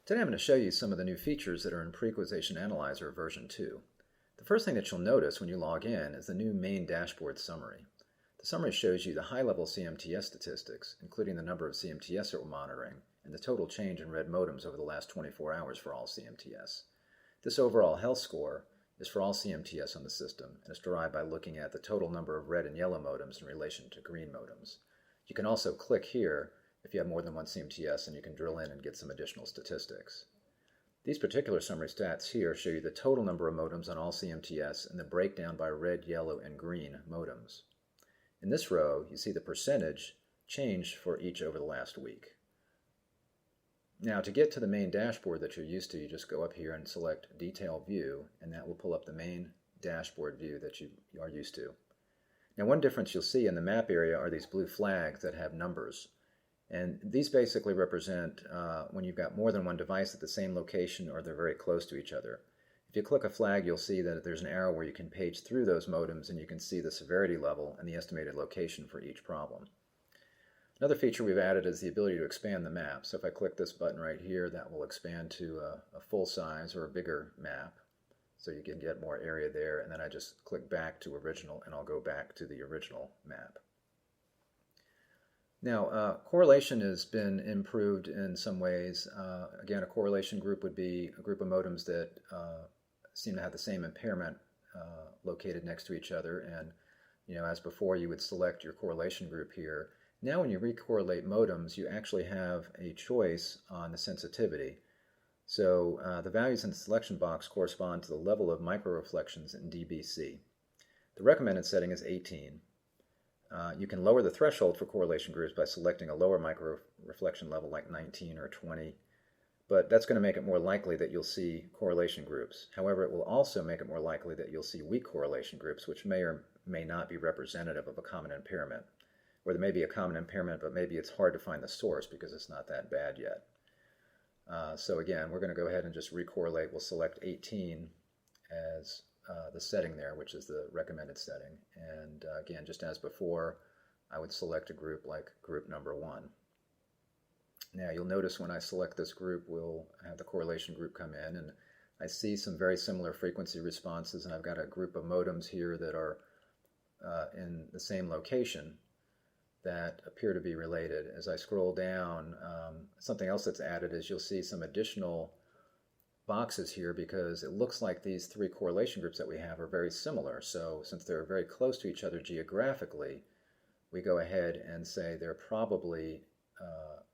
Today I'm going to show you some of the new features that are in PreEqualization Analyzer version 2. The first thing that you'll notice when you log in is the new main dashboard summary. The summary shows you the high-level CMTS statistics, including the number of CMTS that we're monitoring, and the total change in red modems over the last 24 hours for all CMTS. This overall health score is for all CMTS on the system, and is derived by looking at the total number of red and yellow modems in relation to green modems. You can also click here if you have more than one CMTS, and you can drill in and get some additional statistics. These particular summary stats here show you the total number of modems on all CMTS and the breakdown by red, yellow, and green modems. In this row, you see the percentage change for each over the last week. Now, to get to the main dashboard that you're used to, you just go up here and select Detail View, and that will pull up the main dashboard view that you are used to. Now, one difference you'll see in the map area are these blue flags that have numbers. And these basically represent when you've got more than one device at the same location or they're very close to each other. If you click a flag, you'll see that there's an arrow where you can page through those modems and you can see the severity level and the estimated location for each problem. Another feature we've added is the ability to expand the map. So if I click this button right here, that will expand to a full size or a bigger map. So you can get more area there, and then I just click back to original and I'll go back to the original map. Now, correlation has been improved in some ways. Again, a correlation group would be a group of modems that seem to have the same impairment located next to each other. And, as before, you would select your correlation group here. Now, when you recorrelate modems, you actually have a choice on the sensitivity. So the values in the selection box correspond to the level of microreflections in dBc. The recommended setting is 18. You can lower the threshold for correlation groups by selecting a lower microreflection level like 19 or 20, but that's going to make it more likely that you'll see correlation groups. However, it will also make it more likely that you'll see weak correlation groups, which may or may not be representative of a common impairment, or there may be a common impairment, but maybe it's hard to find the source because it's not that bad yet. So again, we're going to go ahead and just recorrelate. We'll select 18 as the setting there, which is the recommended setting. And again, just as before, I would select a group like group number 1. Now you'll notice when I select this group, we'll have the correlation group come in, and I see some very similar frequency responses, and I've got a group of modems here that are in the same location that appear to be related. As I scroll down, something else that's added is you'll see some additional boxes here because it looks like these 3 correlation groups that we have are very similar. So since they're very close to each other geographically, we go ahead and say they're probably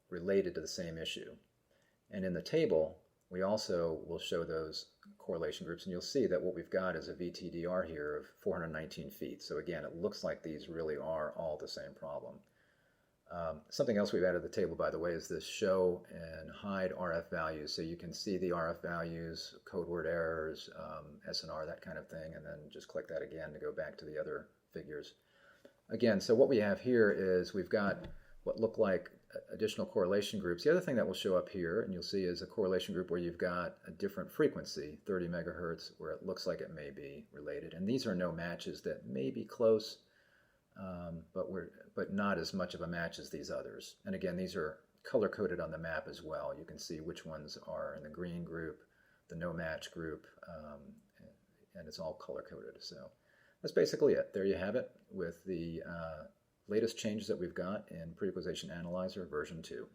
related to the same issue. And in the table, we also will show those correlation groups, and you'll see that what we've got is a VTDR here of 419 feet. So again, it looks like these really are all the same problem. Something else we've added to the table, by the way, is this show and hide RF values. So you can see the RF values, code word errors, SNR, that kind of thing, and then just click that again to go back to the other figures. Again, so what we have here is we've got what look like additional correlation groups. The other thing that will show up here, and you'll see, is a correlation group where you've got a different frequency, 30 megahertz, where it looks like it may be related. And these are no matches that may be close, but not as much of a match as these others. And again, these are color-coded on the map as well. You can see which ones are in the green group, the no match group, and it's all color-coded. So that's basically it. There you have it with the latest changes that we've got in PreEqualization Analyzer version 2.